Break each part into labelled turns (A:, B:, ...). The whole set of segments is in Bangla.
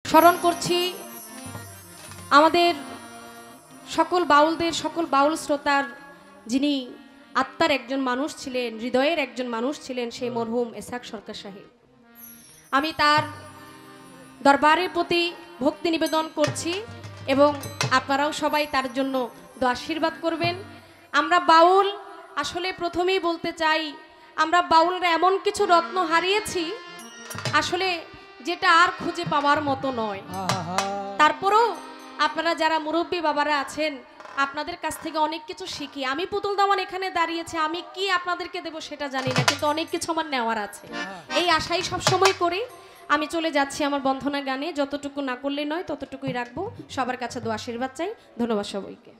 A: স্মরণ করছি আমাদের সকল বাউলদের, সকল বাউল শ্রোতার যিনি আত্মার একজন মানুষ ছিলেন, হৃদয়ের একজন মানুষ ছিলেন, সেই মরহুম এসাক সরকার সাহেব। আমি তার দরবারের প্রতি ভক্তি নিবেদন করছি এবং আপনারাও সবাই তার জন্য দোয়া আশীর্বাদ করবেন। আমরা বাউল, আসলে প্রথমেই বলতে চাই, আমরা বাউলরা এমন কিছু রত্ন হারিয়েছি আসলে যেটা আর খুঁজে পাওয়ার মতো নয়। তারপরও আপনারা যারা মুরব্বী বাবারা আছেন, আপনাদের কাছ থেকে অনেক কিছু শিখি। আমি পুতুল দামান এখানে দাঁড়িয়েছি, আমি কি আপনাদেরকে দেব সেটা জানি না, কিন্তু অনেক কিছু আমার নেওয়ার আছে, এই আশাই সবসময় করি। আমি চলে যাচ্ছি আমার বন্ধনা গানে, যতটুকু না করলে নয় ততটুকুই রাখবো। সবার কাছে দোয়া আশীর্বাদ চাই। ধন্যবাদ সবাইকে।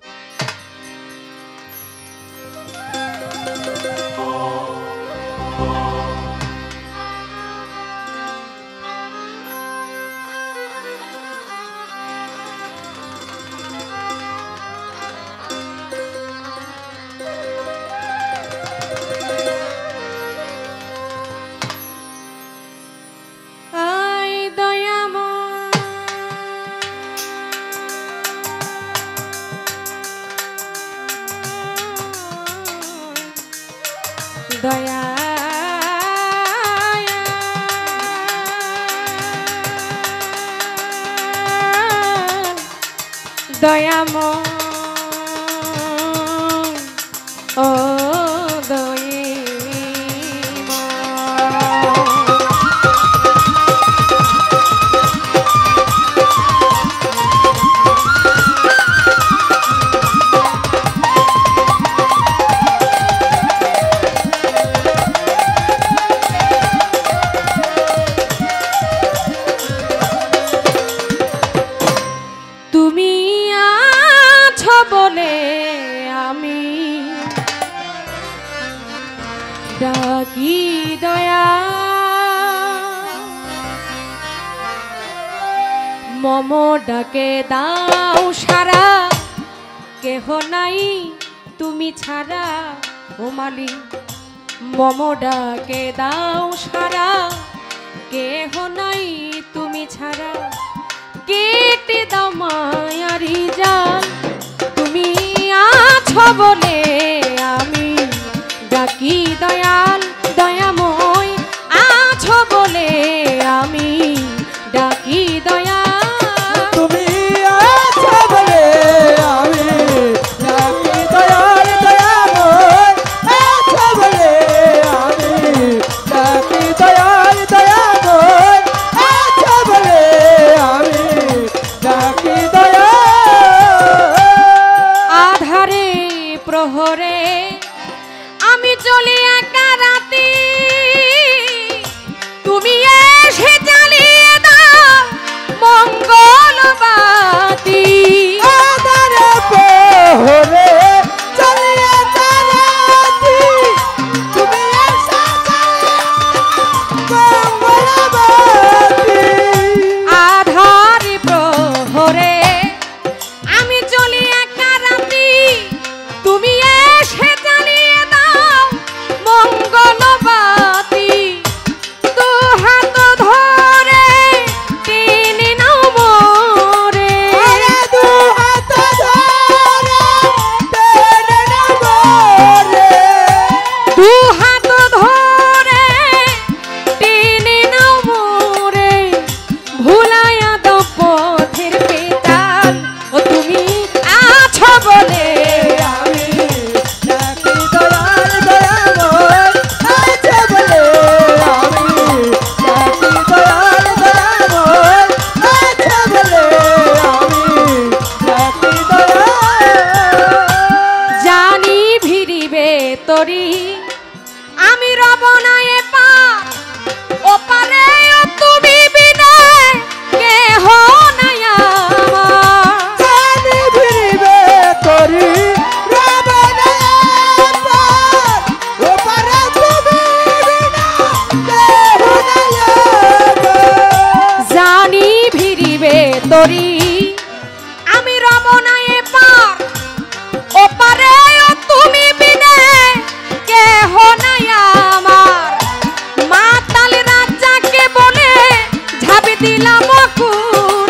A: দয়া দয়াম ও ডাকি দয়া মম ডাকে দাও সারা, কেহ নাই তুমি ছাড়া ও মালি। মম ডাকে দাও সারা, কেহ নাই তুমি ছাড়া। কেটে দাও মায়ারি জাল, তুমি আছো বলে আমি ডাকি দয়াল দয়াময়। আছো বলে আমি ডাকি দয়াল,
B: তুমি আছো বলে আমি ডাকি দয়াল দয়াময়। আছো বলে আমি ডাকি দয়াল দয়াময়। আছো বলে আমি ডাকি দয়াল।
A: আধারে প্রহরে আমি চলি একা রাতি, তুমি এসে জ্বালিয়ে দাও মঙ্গল বাতি।
B: আধারে প্রহরে চলি একা রাতি, তুমি এসে মঙ্গল বাতি।
A: আধারে প্রহরে আমি চলি একা রাতি, তুমি এসে জ্বালিয়ে দাও মঙ্গল বাতি। দু হাত ধরে টেনে নাও মোরে,
B: দু হাত ধরে টেনে নাও মোরে।
A: দু হাত ধরে টেনে নাও মোরে। ভুলাইয়া দাও পথের পেটাল, ও তুমি আছো বলে
B: আমি ডাকি দয়াল দয়াময়। আছো বলে আমি ডাকি দয়াল দয়াময়। আছো বলে আমি ডাকি দয়াল।
A: জানি ভিড়িবে তরি আমি রব না এপার ওপারে, ও তুমি বিনে কেহ নাই আমার।
B: জানি ফিরিবে তরি রব না এপার ওপারে, তুমি বিনা কেহ নাই আমার।
A: জানি ভিড়িবে তরি আমি রব না এপার ওপারে, ও তুমি বিনে কেহ নাই আমার। মাতাল রাজাকে বলে ঝাঁপি দিলাম কুল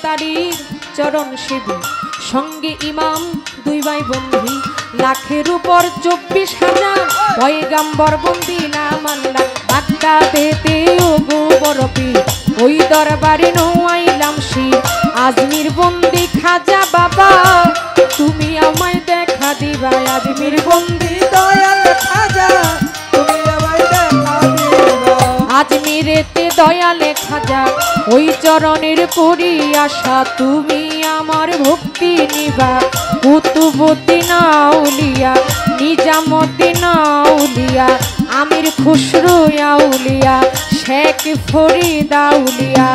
A: তারির চরণ সেবী, সঙ্গে ইমাম দুই ভাই বন্ধী, লাখের উপর 24,000 পয়গাম্বর বন্দি নাম আল্লাহ। বাগদাদেতে ও গোবরপি ওই দরবারে নোয়াইলাম শির, আজমির বন্দি খাজা বাবা তুমি আমায় দেখা দিবা। আজমির বন্দি
B: দয়াল খাজা তুমি আমায় দেখা দিবা।
A: আজমিরেতে দয়ালে খাজা ওই চরণের করি আশা, তুমি আমার ভক্তি নিবা। কুতুবুদ্দিন আউলিয়া, নিজামুদ্দিন আউলিয়া, আমির খুসরু আউলিয়া, শেখ ফরিদ আউলিয়া,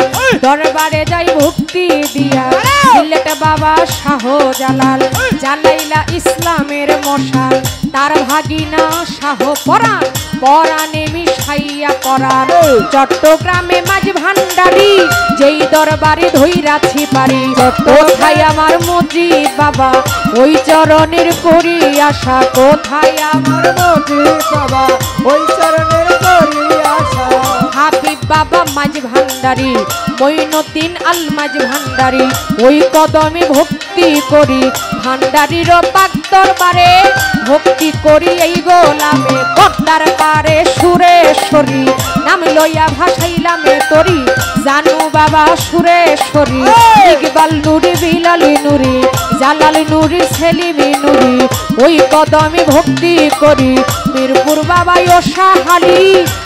A: দরবারে যাই ভক্তি দিয়া। সিলেট বাবা শাহ জালাল জ্বালাইলা ইসলামের মশাল, তার ভাগিনা শাহ পরাণ পরাণে মিশাইয়া করার। চট্টগ্রামে মাঝ ভান্ডারি যেই দরবারে ধইরাছি পারি, কোথায় আমার মুজিব বাবা ওই চরণের করি আশা। কোথায় আমার
B: মুজিব বাবা ওই চরণের করি আশা।
A: হাবিব বাবা মাঝ ভান্ডারি, মঈনুদ্দিন আল মাঝ ভান্ডারি, ওই কদমে ভক্তি করি। ভান্ডারির পাক দরবারে ভক্তি করি এই গোলামে, পদ্মার পারে সুরেশ্বরী নাম লইয়া ভাসাইলামে তরি। জানু বাবা সুরেশ্বরী, ইকবাল নুরি বিলালি নুরি, জালাল নুরি সেলিমি নুরি, ওই কদমে ভক্তি করি। মিরপুর বাবা ওশাহালি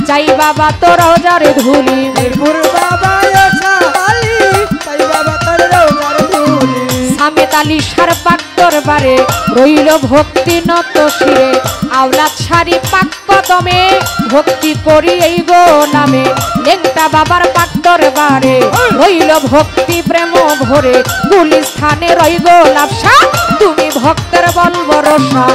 A: চাই বাবা তোর রোজার ধুলি,
B: মিরপুর বাবা ওশাহালি চাই বাবা তোর রোজার ধুলি।
A: সামেত আলী সার পাক দরবারে রইল ভক্তি নত শিরে, আওলাদ সারি পাক কদমে ভক্তি করি এই গোলামে। লেংটা বাবার পাক দরবারে রইল ভক্তি প্রেম ভরে, গুলিস্থানে রই গোলাপ শাহ তুমি ভক্তের বল ভরসা।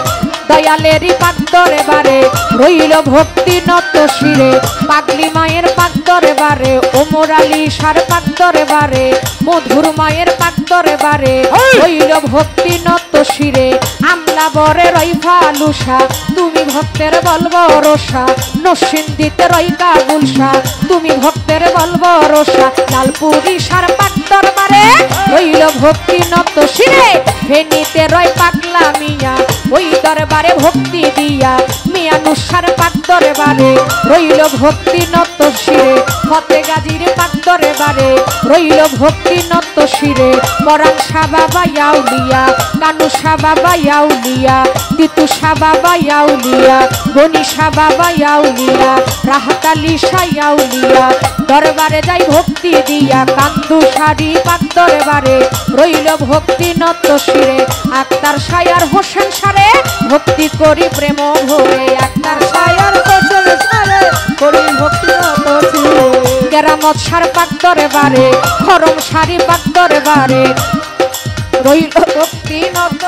A: দয়ালেরই পাক দরবারে রইল ভক্তি নত শিরে, পাগলি মায়ের পাক দরবারে, ওমর আলী সার পাক দরবারে, মধুর মায়ের পাক দরবারে রইল ভক্তি নত শিরে। আমলা বরে রই ফালুসা তুমি ভক্তের বল ভরসা, নরসিংদীতে রই কাবুলসা তুমি ভক্তের বল ভরসা। লালপুরি সার পাক দরবারে রইল ভক্তি নত শিরে, ফেনীতে রয় পাগলা মিয়া ওই দরবারে ভক্তি দিয়া। মিয়া নুসার পাক দরবারে রইল ভক্তি নত শিরে, ফতেগাজীর পাক দরবারে রইল ভক্তি নত শিরে। পরাণ শাহ বাবা আউলিয়া, কানু শাহ বাবা আউলিয়া, তিতু শাহ বাবা আউলিয়া, গনি শাহ বাবা আউলিয়া, রাহাত আলী শাহ আউলিয়া, দরবারে যাই ভক্তি দিয়া। কান্দু শাড়ি পাক দরবারে রইল ভক্তি নত শিরে, আক্তার শায়ার হোসেন সারে ভক্তি করি প্রেম ভরে। আক্তার শায়ার হোসেন সারে
B: করি ভক্তি নত শিরে।
A: কেরামত সার পাক দরবারে, খরম শাড়ি পাক দরবারে রইল ভক্তি নত।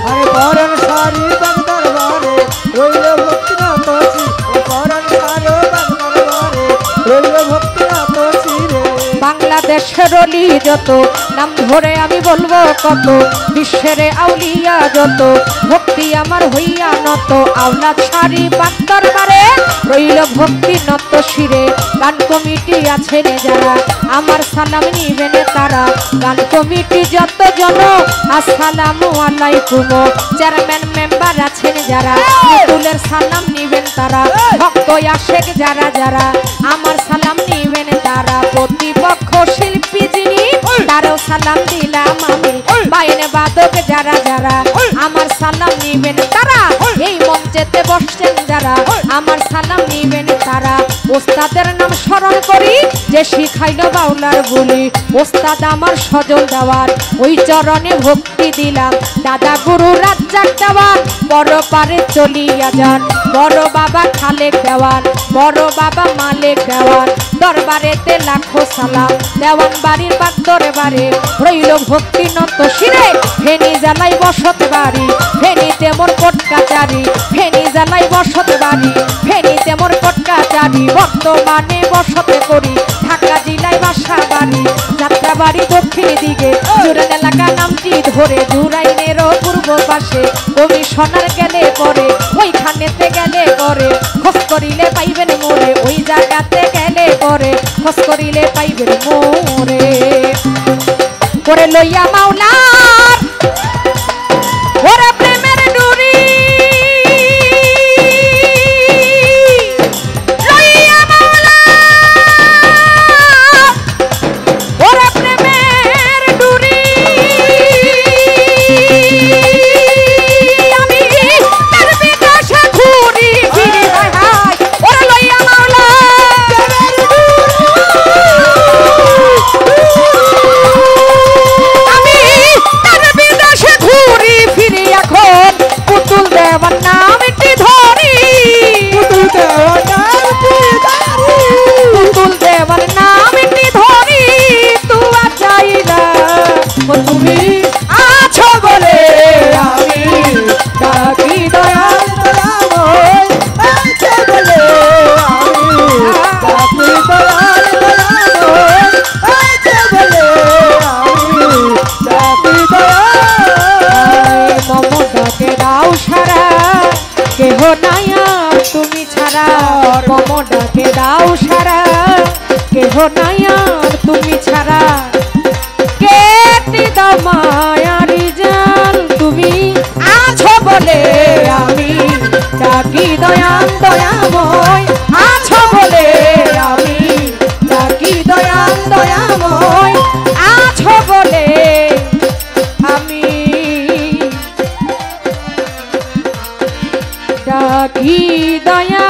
B: আরে পরাণ সারি পাক দরবারে রইল ভক্তি নত শিরে, পরাণ সারি পাক দরবারে রইল ভক্তি নত শিরে।
A: বাংলাদেশের অলি যত নাম ধরে আমি বলবো কত, বিশ্বের আউলিয়া যত ভক্তি আমার হইয়া নত। আওলাদ সারি পাক দরবারে রইল ভক্তি নত শিরে। গান কমিটি আছেন যারা আমার সালাম নিবেন তারা, গান কমিটি যত জন আসসালামু আলাইকুম। চেয়ারম্যান মেম্বার আছেন যারা তুলের সালাম নিবেন তারা, ভক্ত আশেক যারা যারা আমার সালাম নিবেন তারা। প্রতিপক্ষ শিল্পী যিনি তারও সালাম দিলাম আমি, বাইনে বাদক যারা যারা আমার সালাম নিবেন তারা। এই মঞ্চেতে বসছেন যারা আমার সালাম নিবেন তারা। ওস্তাদের নাম স্মরণ করি যে শিখাইল বাউলার বলি, ওস্তাদ আমার সজল দেওয়ার ওই চরণে ভক্তি দিলাম। দাদা গুরু রাজ্জাক দেওয়ান বড় পারে চলিয়া যান, বড় বাবা খালেক দেওয়ান, বড় বাবা মালিক দেওয়ান, দরবারেতে লাখো সালাম। দেওয়ান বাড়ির পাক দরবারে রইল ভক্তি নত শিরে। ফেনী জেলায় বসত বাড়ি, ফেনীতে মোর কোট কাচারি, ফেনী জেলায় বসত বাড়ি, ফেনীতে মোর কোট কাচারি। বর্তমানে বসতে করি ঢাকা জেলায় বাসা বাড়ি, যাত্রা বাড়ি দক্ষিণ দিকে, জুরান এলাকা নামটি ধরে জুরাইনেরও পূর্ব পাশে। কমিশনার গেলে পরে ওইখানেতে গেলে পরে, খোঁজ করিলে পাইবেন মোরে ওই জায়গাতে গেলে পরে, খোঁজ করিলে পাইবেন মোরে। লইয়া মাওলার ওরে প্রেমের ডুরি লইয়া মাওলা ওরে প্রেমের ডুরি আমি তার বিকাশে ঘুরি ফিরি হায় হায় ওরে লইয়া মাওলা আমি তার বিদেশে ঘুরি ফিরি এখন পুতুল দেওয়ার নাম একটি ধরি পুতুল দেওয়ার নাম একটি ধরি তুয়া চাইলা ও তুমি আছো বলে আমি ডাকি দয়াল দয়াময় আছো বলে আমি ডাকি দয়াল দয়াময় আছো বলে আমি ডাকি দয়াল মমতাকে দাও সারা কেহ নাই আর তুমি ছাড়া মমতাকে দাও সারা কেহ নাই আর তুমি ছাড়া কেটে দাও মায়ারি জান তুমি আছো বলে আমি ডাকি দয়াল দয়াময় আছো বলে আমি ডাকি দয়াল দয়াময় আছো বলে আমি ডাকি দয়া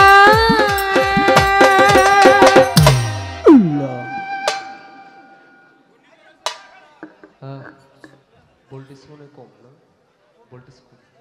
C: ভোল্টেজ মনে হয় কম না ভোল্টেজ কম